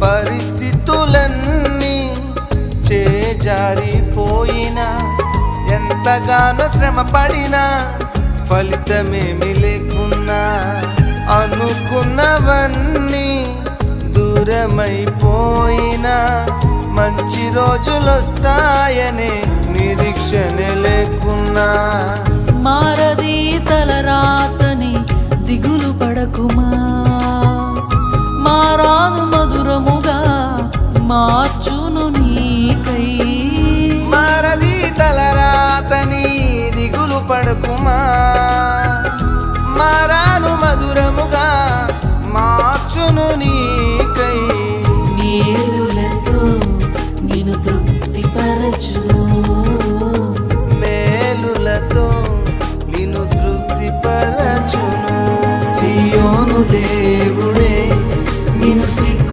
పరిస్థితులన్నీ చేజారిపోయినా ఎంతగానో శ్రమ పడినా ఫలితమేమి లేకున్నా అనుకున్నవన్నీ దూరమైపోయినా మంచి రోజులొస్తాయనే నిరీక్షణ లేకున్నా మారది తలరాతని దిగులు పడకుమా, మారాను మధురముగా మార్చును నీకై. మారది తలరాతని దిగులు పడకుమా.